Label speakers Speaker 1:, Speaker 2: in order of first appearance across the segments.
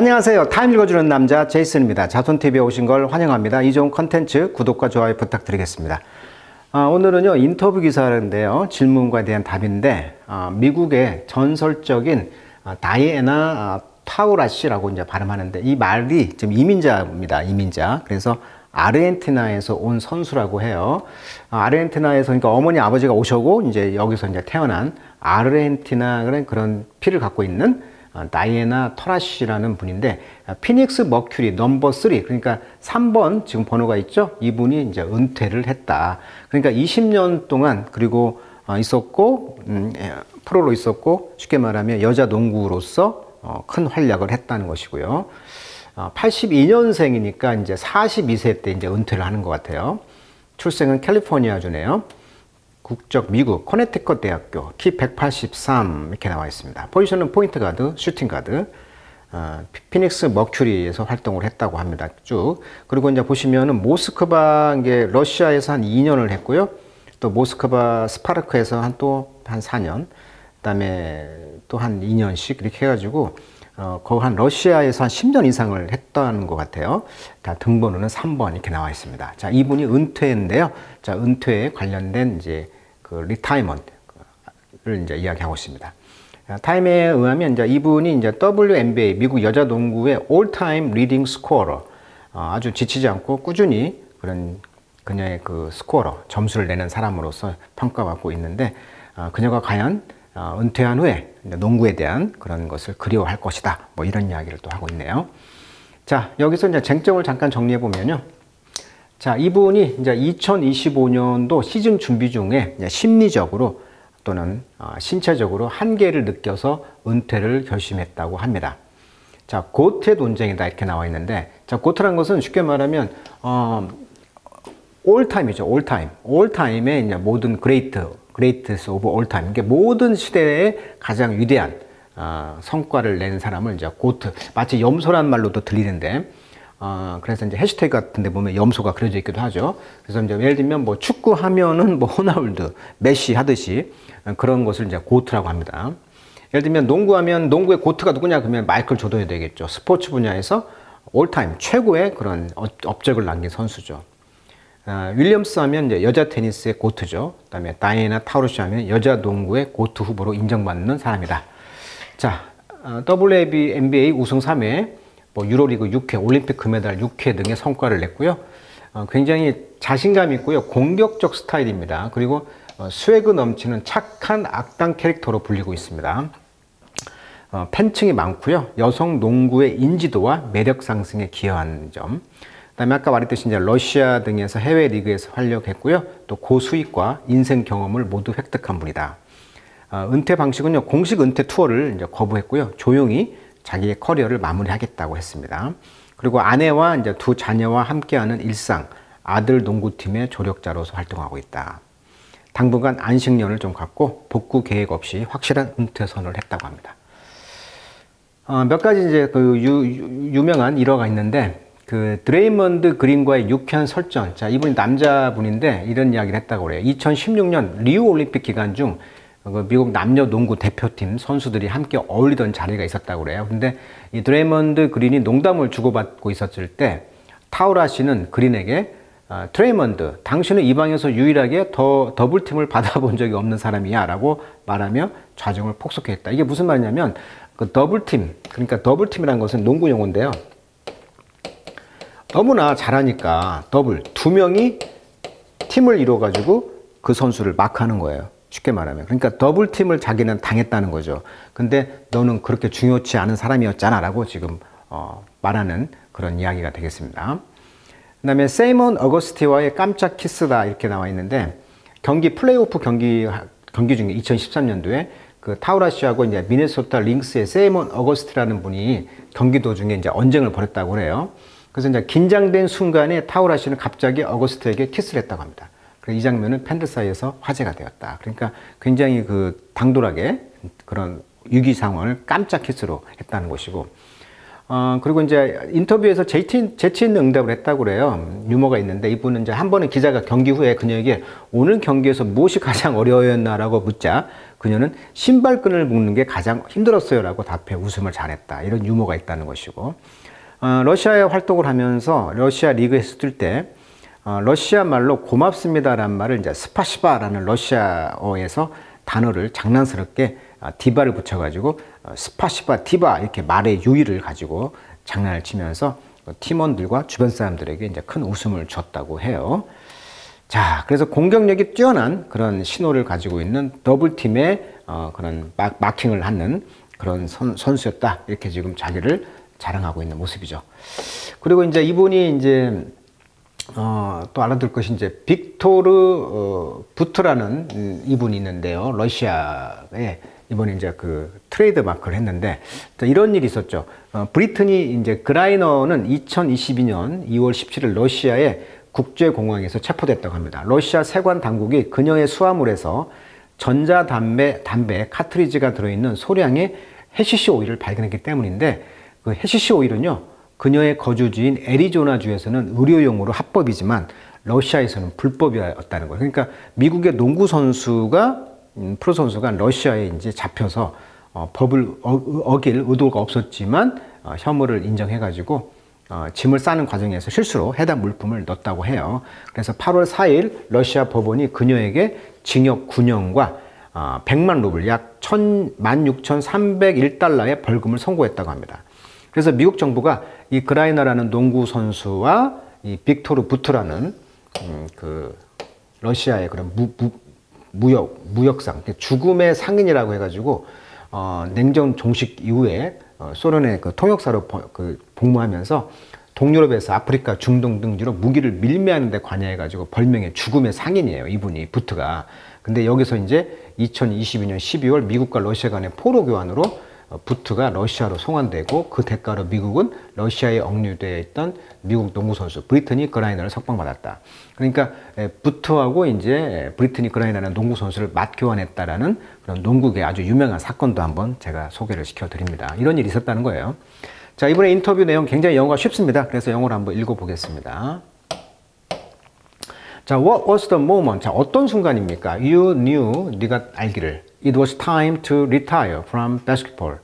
Speaker 1: 안녕하세요. 타임 읽어주는 남자 제이슨입니다. 자손TV에 오신 걸 환영합니다. 이 좋은 컨텐츠 구독과 좋아요 부탁드리겠습니다. 오늘은요 인터뷰 기사인데요. 질문과에 대한 답인데 미국의 전설적인 다이애나 타우라시라고 이제 발음하는데 이 말이 지금 이민자입니다. 이민자. 그래서 아르헨티나에서 온 선수라고 해요. 아르헨티나에서 그러니까 어머니 아버지가 오셔고 이제 여기서 이제 태어난 아르헨티나 그런 피를 갖고 있는 다이애나 터라시라는 분인데 피닉스 머큐리 넘버 3 그러니까 3번 지금 번호가 있죠. 이분이 이제 은퇴를 했다. 그러니까 20년 동안 그리고 있었고 프로로 있었고 쉽게 말하면 여자 농구로서 큰 활약을 했다는 것이고요. 82년생이니까 이제 42세 때 이제 은퇴를 하는 것 같아요. 출생은 캘리포니아주네요. 국적 미국 커네티컷 대학교, 키 183 이렇게 나와 있습니다. 포지션은 포인트 가드, 슈팅 가드. 피닉스 머큐리에서 활동을 했다고 합니다. 쭉. 그리고 이제 보시면은 모스크바 이게 러시아에서 한 2년을 했고요. 또 모스크바 스파르크에서 한 4년. 그다음에 또 한 2년씩 이렇게 해가지고 거기 한 러시아에서 한 10년 이상을 했다는 것 같아요. 자, 등번호는 3번 이렇게 나와 있습니다. 자, 이분이 은퇴인데요. 자, 은퇴에 관련된 이제 그 리타이먼트를 이제 이야기하고 있습니다. 타임에 의하면 이제 이분이 이제 WNBA 미국 여자 농구의 올타임 리딩 스코어러 아주 지치지 않고 꾸준히 그녀의 그 스코어러 점수를 내는 사람으로서 평가받고 있는데 그녀가 과연 은퇴한 후에 농구에 대한 그런 것을 그리워할 것이다. 뭐 이런 이야기를 또 하고 있네요. 자, 여기서 이제 쟁점을 잠깐 정리해 보면요. 자, 이분이 이제 2025년도 시즌 준비 중에 심리적으로 또는 신체적으로 한계를 느껴서 은퇴를 결심했다고 합니다. 자, 고트의 논쟁이다 이렇게 나와 있는데, 자, 고트란 것은 쉽게 말하면 올타임이죠. 올타임의 이제 모든 그레이트스 오브 올타임. 이게 모든 시대의 가장 위대한 성과를 낸 사람을 이제 고트. 마치 염소란 말로도 들리는데, 그래서 이제 해시태그 같은 데 보면 염소가 그려져 있기도 하죠. 그래서 이제 예를 들면 뭐 축구 하면은 뭐 호나울두, 메시 하듯이 그런 것을 이제 고트라고 합니다. 예를 들면 농구하면 농구의 고트가 누구냐 그러면 마이클 조던이 되겠죠. 스포츠 분야에서 올타임 최고의 그런 업적을 남긴 선수죠. 윌리엄스 하면 이제 여자 테니스의 고트죠. 그다음에 다이애나 타우라시 하면 여자 농구의 고트 후보로 인정받는 사람이다. 자, WNBA 우승 3회, 뭐 유로리그 6회, 올림픽 금메달 6회 등의 성과를 냈고요. 굉장히 자신감 있고요. 공격적 스타일입니다. 그리고 스웨그 넘치는 착한 악당 캐릭터로 불리고 있습니다. 팬층이 많고요. 여성 농구의 인지도와 매력 상승에 기여한 점. 그다음에 아까 말했듯이 이제 러시아 등에서 해외 리그에서 활약했고요. 또 고수익과 인생 경험을 모두 획득한 분이다. 은퇴 방식은요. 공식 은퇴 투어를 이제 거부했고요. 조용히 자기의 커리어를 마무리하겠다고 했습니다. 그리고 아내와 이제 두 자녀와 함께하는 일상, 아들 농구팀의 조력자로서 활동하고 있다. 당분간 안식년을 좀 갖고 복구 계획 없이 확실한 은퇴 선언을 했다고 합니다. 몇 가지 이제 그 유명한 일화가 있는데 그 드레이먼드 그린과의 유쾌한 설전. 자, 이분이 남자분인데 이런 이야기를 했다고 그래요. 2016년 리우 올림픽 기간 중 미국 남녀 농구 대표팀 선수들이 함께 어울리던 자리가 있었다고 그래요. 근데 이 드레이먼드 그린이 농담을 주고받고 있었을 때 타우라시는 그린에게 드레이먼드, 당신은 이 방에서 유일하게 더블팀을 받아본 적이 없는 사람이야 라고 말하며 좌정을 폭소했다. 이게 무슨 말이냐면 그 더블팀, 그러니까 더블팀이라는 것은 농구 용어인데요. 너무나 잘하니까 두 명이 팀을 이뤄가지고 그 선수를 마크하는 거예요. 쉽게 말하면. 그러니까 더블팀을 자기는 당했다는 거죠. 근데 너는 그렇게 중요치 않은 사람이었잖아 라고 지금 말하는 그런 이야기가 되겠습니다. 그 다음에 세이먼 어거스티와의 깜짝 키스다 이렇게 나와 있는데 플레이오프 경기 중에 2013년도에 그 타우라시하고 이제 미네소타 링스의 세이먼 어거스티라는 분이 경기 도중에 이제 언쟁을 벌였다고 그래요. 그래서 이제 긴장된 순간에 타우라시는 갑자기 어거스트에게 키스를 했다고 합니다. 그래서 이 장면은 팬들 사이에서 화제가 되었다. 그러니까 굉장히 그 당돌하게 그런 위기 상황을 깜짝 키스로 했다는 것이고, 그리고 이제 인터뷰에서 재치 있는 응답을 했다고 그래요. 유머가 있는데 이분은 이제 한 번은 기자가 경기 후에 그녀에게 오늘 경기에서 무엇이 가장 어려웠나라고 묻자 그녀는 신발끈을 묶는 게 가장 힘들었어요 라고 답해 웃음을 잘했다. 이런 유머가 있다는 것이고, 러시아에 활동을 하면서 러시아 리그에서 뛸 때 러시아 말로 고맙습니다라는 말을 이제 스파시바라는 러시아어에서 단어를 장난스럽게 디바를 붙여가지고 스파시바 디바 이렇게 말의 유의를 가지고 장난을 치면서 팀원들과 주변 사람들에게 이제 큰 웃음을 줬다고 해요. 자, 그래서 공격력이 뛰어난 그런 신호를 가지고 있는 더블팀의 그런 마킹을 하는 그런 선수였다. 이렇게 지금 자기를 자랑하고 있는 모습이죠. 그리고 이제 이분이 이제 또 알아둘 것이 이제 빅토르 부트라는 이분이 있는데요. 러시아에 이번에 이제 그 트레이드 마크를 했는데 이런 일이 있었죠. 브리트니 이제 그라이너는 2022년 2월 17일 러시아의 국제공항에서 체포됐다고 합니다. 러시아 세관 당국이 그녀의 수화물에서 전자담배 카트리지가 들어있는 소량의 해시시 오일을 발견했기 때문인데 그 해시시 오일은요. 그녀의 거주지인 애리조나주에서는 의료용으로 합법이지만 러시아에서는 불법이었다는 거예요. 그러니까 미국의 농구 선수가 프로 선수가 러시아에 이제 잡혀서 법을 어길 의도가 없었지만 혐의를 인정해가지고 짐을 싸는 과정에서 실수로 해당 물품을 넣었다고 해요. 그래서 8월 4일 러시아 법원이 그녀에게 징역 9년과 100만 루블 약 16,301달러의 벌금을 선고했다고 합니다. 그래서 미국 정부가 이 그라이너라는 농구 선수와 이 빅토르 부트라는 그 러시아의 그런 무역상 죽음의 상인이라고 해가지고 냉전 종식 이후에 소련의 그 통역사로 복무하면서 동유럽에서 아프리카, 중동 등 유럽 무기를 밀매하는 데 관여해가지고 별명의 죽음의 상인이에요. 이분이 부트가. 근데 여기서 이제 2022년 12월 미국과 러시아 간의 포로 교환으로 부트가 러시아로 송환되고 그 대가로 미국은 러시아에 억류되어 있던 미국 농구 선수 브리트니 그라이너를 석방받았다. 그러니까 부트하고 이제 브리트니 그라이너라는 농구 선수를 맞교환했다라는 그런 농구계 아주 유명한 사건도 한번 제가 소개를 시켜드립니다. 이런 일이 있었다는 거예요. 자, 이번에 인터뷰 내용 굉장히 영어가 쉽습니다. 그래서 영어로 한번 읽어보겠습니다. 자, what was the moment? 자, 어떤 순간입니까? You knew, 네가 알기를. It was time to retire from basketball.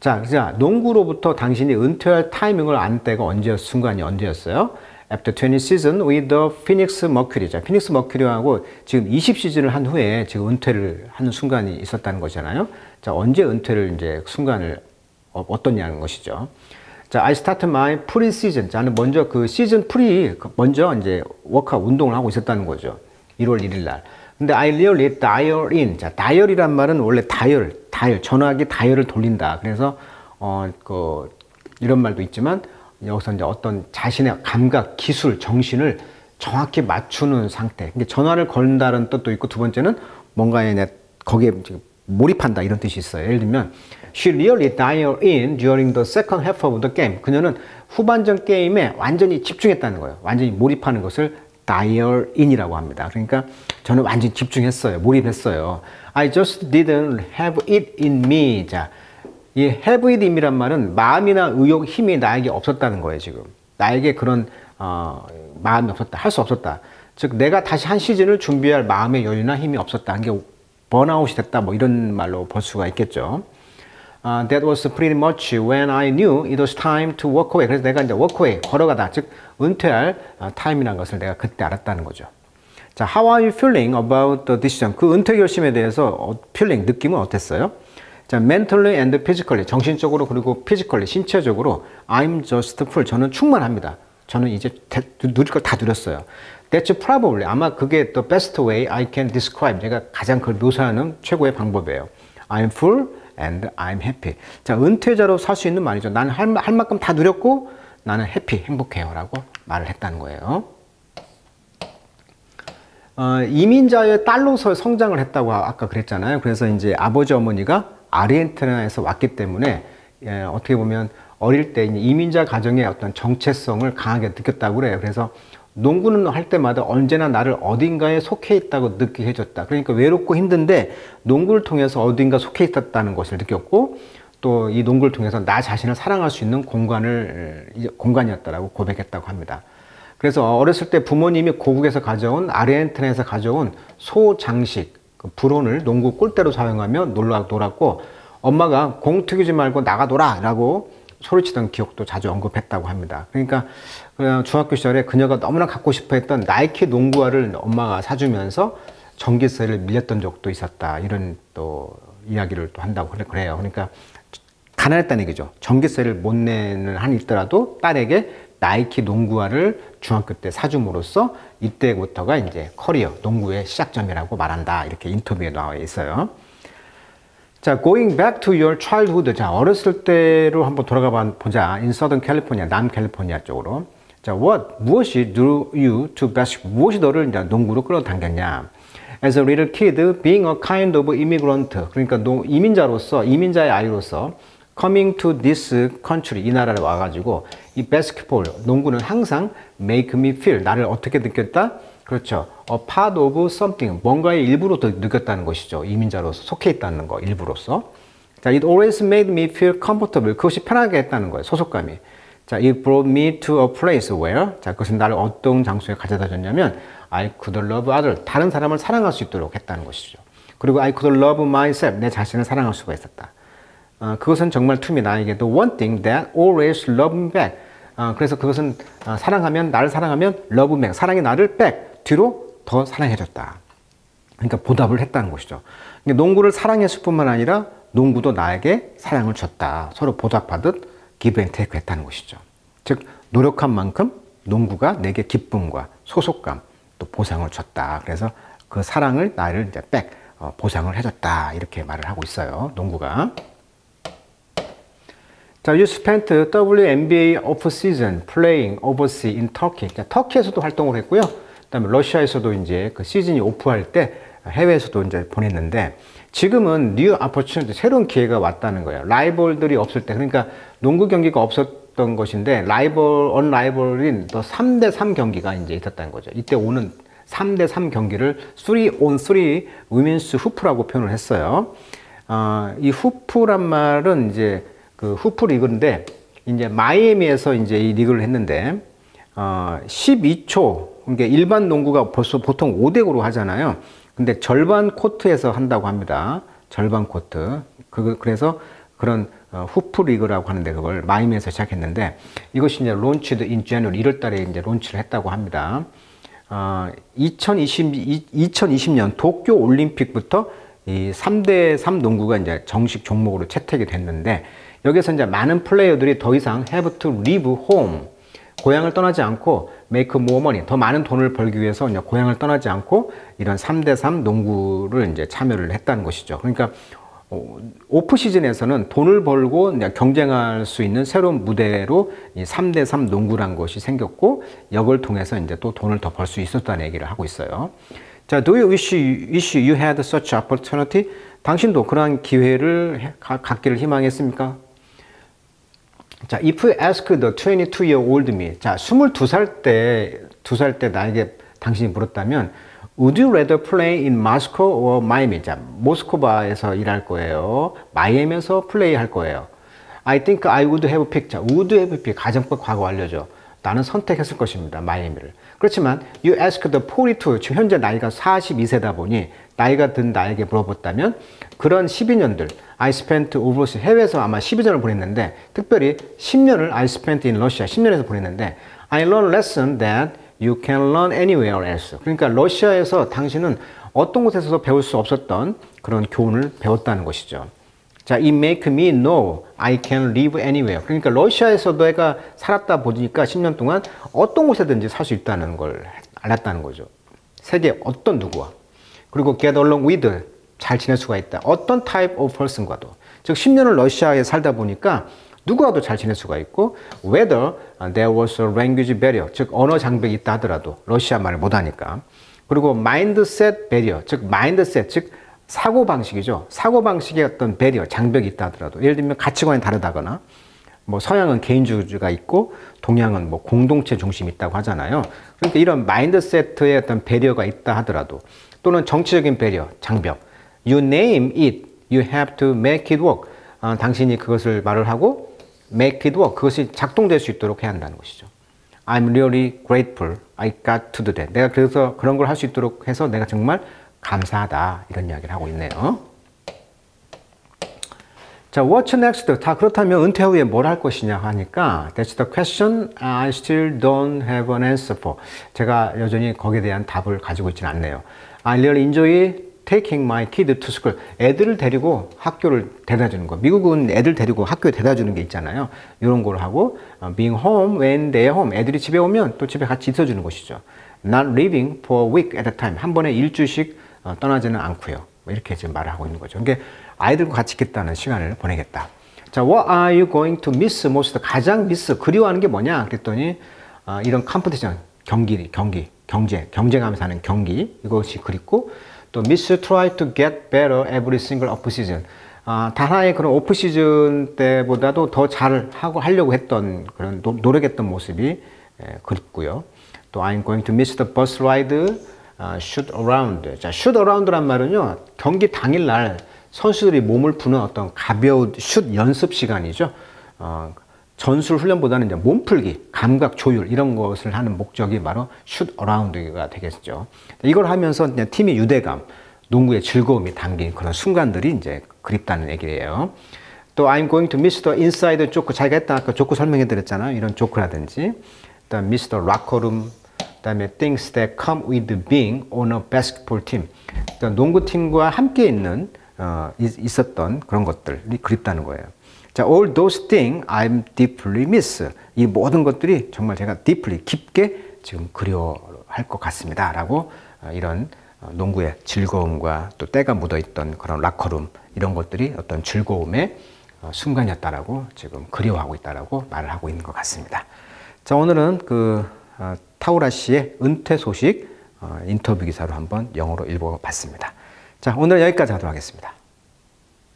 Speaker 1: 자, 농구로부터 당신이 은퇴할 타이밍을 안 때가 순간이 언제였어요? After 20 season with the Phoenix Mercury. 자, 피닉스 머큐리하고 지금 20시즌을 한 후에 지금 은퇴를 하는 순간이 있었다는 거잖아요. 자, 언제 은퇴를 이제 순간을 어떻냐는 것이죠. 자, I started my pre-season. 자, 나는 먼저 그 시즌 먼저 이제 워크아웃 운동을 하고 있었다는 거죠. 1월 1일 날. 근데 I really dial in. 자, 다이얼이란 말은 원래 전화기 다이얼을 돌린다. 그래서 이런 말도 있지만 여기서 이제 어떤 자신의 감각, 기술, 정신을 정확히 맞추는 상태. 그러니까 전화를 건다는 뜻도 있고 두 번째는 뭔가에 거기에 몰입한다 이런 뜻이 있어요. 예를 들면 She really dialed in during the second half of the game. 그녀는 후반전 게임에 완전히 집중했다는 거예요. 완전히 몰입하는 것을 dial in이라고 합니다. 그러니까 저는 완전히 집중했어요. 몰입했어요. I just didn't have it in me. 자, 이 have it in me란 말은 마음이나 의욕, 힘이 나에게 없었다는 거예요. 지금 나에게 그런 마음이 없었다. 할 수 없었다. 즉 내가 다시 한 시즌을 준비할 마음의 여유나 힘이 없었다. 이게 번아웃이 됐다. 뭐 이런 말로 볼 수가 있겠죠. That was pretty much when I knew it was time to walk away. 그래서 내가 이제 walk away, 걸어가다, 즉 은퇴할 타임이라는 것을 내가 그때 알았다는 거죠. 자, how are you feeling about the decision? 그 은퇴 결심에 대해서 feeling, 느낌은 어땠어요? 자, mentally and physically, 정신적으로 그리고 physically, 신체적으로 I'm just full. 저는 충만합니다. 저는 이제 누릴 걸 다 누렸어요. That's probably, 아마 그게 the best way I can describe. 제가 가장 그걸 묘사하는 최고의 방법이에요. I'm full and I'm happy. 자, 은퇴자로 살 수 있는 말이죠. 나는 할 만큼 다 누렸고 나는 해피, 행복해요 라고 말을 했다는 거예요. 이민자의 딸로서 성장을 했다고 아까 그랬잖아요. 그래서 이제 아버지 어머니가 아르헨티나에서 왔기 때문에 어떻게 보면 어릴 때 이민자 가정의 어떤 정체성을 강하게 느꼈다고 그래요. 그래서 농구는 할 때마다 언제나 나를 어딘가에 속해 있다고 느끼게 해줬다. 그러니까 외롭고 힘든데 농구를 통해서 어딘가 속해 있었다는 것을 느꼈고, 또 이 농구를 통해서 나 자신을 사랑할 수 있는 공간이었다라고 고백했다고 합니다. 그래서 어렸을 때 부모님이 고국에서 가져온 아르헨티나에서 가져온 소 장식 그 불온을 농구 골대로 사용하며 놀았고 엄마가 공 튀기지 말고 나가 놀아 라고 소리치던 기억도 자주 언급했다고 합니다. 그러니까 중학교 시절에 그녀가 너무나 갖고 싶어 했던 나이키 농구화를 엄마가 사주면서 전기세를 밀렸던 적도 있었다. 이런 또 이야기를 또 한다고 그래요. 그러니까 가난했다는 얘기죠. 전기세를 못 내는 한이 있더라도 딸에게 나이키 농구화를 중학교 때 사줌으로써 이때부터가 이제 커리어, 농구의 시작점이라고 말한다. 이렇게 인터뷰에 나와 있어요. 자, going back to your childhood. 자, 어렸을 때로 한번 돌아가 보자. In Southern California, 남캘리포니아 쪽으로. 자, 무엇이 drew you to basketball? 무엇이 너를 이제 농구로 끌어당겼냐? As a little kid, being a kind of immigrant. 그러니까 이민자의 아이로서 coming to this country, 이 나라에 와가지고 이 basketball, 농구는 항상 make me feel, 나를 어떻게 느꼈다? 그렇죠. A part of something, 뭔가의 일부로 더 느꼈다는 것이죠. 이민자로서 속해 있다는 거, 일부로서. 자, it always made me feel comfortable. 그것이 편하게 했다는 거예요. 소속감이. 자, it brought me to a place where, 자, 그것은 나를 어떤 장소에 가져다 줬냐면, I could love others. 다른 사람을 사랑할 수 있도록 했다는 것이죠. 그리고 I could love myself. 내 자신을 사랑할 수가 있었다. 그것은 정말 to me, 나에게도 one thing that always loved me back. 그래서 그것은 나를 사랑하면 love me back. 사랑이 나를 back. 뒤로 더 사랑해줬다. 그러니까 보답을 했다는 것이죠. 농구를 사랑했을 뿐만 아니라 농구도 나에게 사랑을 줬다. 서로 보답하듯 give and take 했다는 것이죠. 즉 노력한 만큼 농구가 내게 기쁨과 소속감 또 보상을 줬다. 그래서 그 사랑을 나를 이제 보상을 해줬다. 이렇게 말을 하고 있어요. 농구가. 자, you spent WNBA off-season playing overseas in Turkey. 자, 터키에서도 활동을 했고요. 그다음에 러시아에서도 이제 그 시즌이 오프할 때 해외에서도 이제 보냈는데 지금은 뉴 opportunity, 새로운 기회가 왔다는 거예요. 라이벌들이 없을 때, 그러니까 농구 경기가 없었던 것인데 언라이벌인 또 3대3 경기가 이제 있었다는 거죠. 이때 오는 3대3 경기를 3on3 위민스 후프라고 표현을 했어요. 이 후프란 말은 이제 그 후프 리그인데 이제 마이애미에서 이제 이 리그를 했는데 12초, 그러니까 일반 농구가 벌써 보통 5대5로 하잖아요. 근데 절반 코트에서 한다고 합니다. 절반 코트. 그래서 그런 후프 리그라고 하는데 그걸 마이애미에서 시작했는데 이것이 이제 론치드 인 제뉴얼 1월 달에 이제 론치를 했다고 합니다. 2020년 도쿄 올림픽부터 이 3대3 농구가 이제 정식 종목으로 채택이 됐는데 여기서 이제 많은 플레이어들이 더 이상 have to leave home, 고향을 떠나지 않고 make more money, 더 많은 돈을 벌기 위해서 이제 고향을 떠나지 않고 이런 3대3 농구를 이제 참여를 했다는 것이죠. 그러니까 오프 시즌에서는 돈을 벌고 이제 경쟁할 수 있는 새로운 무대로 이 3대3 농구란 것이 생겼고 이걸 통해서 이제 또 돈을 더 벌 수 있었다는 얘기를 하고 있어요. 자, do you wish you had such opportunity? 당신도 그러한 기회를 갖기를 희망했습니까? 자, if you ask the 22-year-old me, 자, 22살 때 나에게 당신이 물었다면, would you rather play in Moscow or Miami? 자, 모스크바에서 일할 거예요. 마이애미에서 플레이할 거예요. I think I would have picked. 자, would have picked. 가정법 과거 완료죠. 나는 선택했을 것입니다. 마이애미를. 그렇지만 you ask the 42, 지금 현재 나이가 42세다 보니 나이가 든 나에게 물어봤다면 그런 12년들 I spent overseas, 해외에서 아마 12년을 보냈는데 특별히 10년을 I spent in Russia, 10년에서 보냈는데 I learned lesson that you can learn anywhere else. 그러니까 러시아에서 당신은 어떤 곳에서도 배울 수 없었던 그런 교훈을 배웠다는 것이죠. 자, it make me know I can live anywhere. 그러니까 러시아에서 내가 살았다 보니까 10년 동안 어떤 곳에든지 살 수 있다는 걸 알았다는 거죠. 세계 어떤 누구와. 그리고 get along with, 잘 지낼 수가 있다. 어떤 type of person과도. 즉 10년을 러시아에 살다 보니까 누구와도 잘 지낼 수가 있고 whether there was a language barrier, 즉 언어 장벽이 있다 하더라도 러시아 말을 못하니까. 그리고 mindset barrier, 즉 mindset, 즉 사고방식이죠. 사고방식의 어떤 배리어, 장벽이 있다 하더라도 예를 들면 가치관이 다르다거나 뭐 서양은 개인주의가 있고 동양은 뭐 공동체 중심이 있다고 하잖아요. 그러니까 이런 마인드세트의 어떤 배리어가 있다 하더라도 또는 정치적인 배리어, 장벽. You name it, you have to make it work. 당신이 그것을 말을 하고 make it work, 그것이 작동될 수 있도록 해야 한다는 것이죠. I'm really grateful I got to do that. 내가 그래서 그런 걸 할 수 있도록 해서 내가 정말 감사하다, 이런 이야기를 하고 있네요. 자, what's next? 다 그렇다면 은퇴 후에 뭘 할 것이냐 하니까 that's the question I still don't have an answer for. 제가 여전히 거기에 대한 답을 가지고 있지는 않네요. I really enjoy taking my kid to school. 애들을 데리고 학교를 데려다 주는 거. 미국은 애들 데리고 학교에 데려다 주는 게 있잖아요. 이런 걸 하고 being home when they're home. 애들이 집에 오면 또 집에 같이 있어 주는 것이죠. Not leaving for a week at a time. 한 번에 일주씩 떠나지는 않고요. 이렇게 지금 말을 하고 있는 거죠. 그러니까 아이들과 같이 있겠다는 시간을 보내겠다. 자, what are you going to miss most? 가장 그리워하는 게 뭐냐? 그랬더니 이런 컴피티션, 경쟁하면서 하는 경기, 이것이 그립고, 또 miss try to get better every single off season. 하나의 그런 오프 시즌 때보다도 더 잘하고 하려고 했던 그런 노력했던 모습이 그립고요. 또 I'm going to miss the bus ride, shoot around. 자, shoot around란 말은요, 경기 당일날 선수들이 몸을 푸는 어떤 가벼운 슛 연습 시간이죠. 전술 훈련보다는 이제 몸풀기, 감각 조율 이런 것을 하는 목적이 바로 슛 어라운드가 되겠죠. 이걸 하면서 그냥 팀의 유대감, 농구의 즐거움이 담긴 그런 순간들이 이제 그립다는 얘기예요. 또 I'm going to miss the inside joke. 자기가 했다 아까 조크 설명해 드렸잖아요. 이런 조크라든지, 그다음 miss the locker room, 그다음에 things that come with being on a basketball team. 그러니까 농구팀과 함께 있었던 그런 것들이 그립다는 거예요. 자, all those things I'm deeply miss. 이 모든 것들이 정말 제가 deeply, 깊게 지금 그리워할 것 같습니다. 라고 이런 농구의 즐거움과 또 때가 묻어있던 그런 라커룸, 이런 것들이 어떤 즐거움의 순간이었다라고 지금 그리워하고 있다라고 말을 하고 있는 것 같습니다. 자, 오늘은 타우라 씨의 은퇴 소식 인터뷰 기사로 한번 영어로 읽어봤습니다. 자, 오늘 여기까지 하도록 하겠습니다.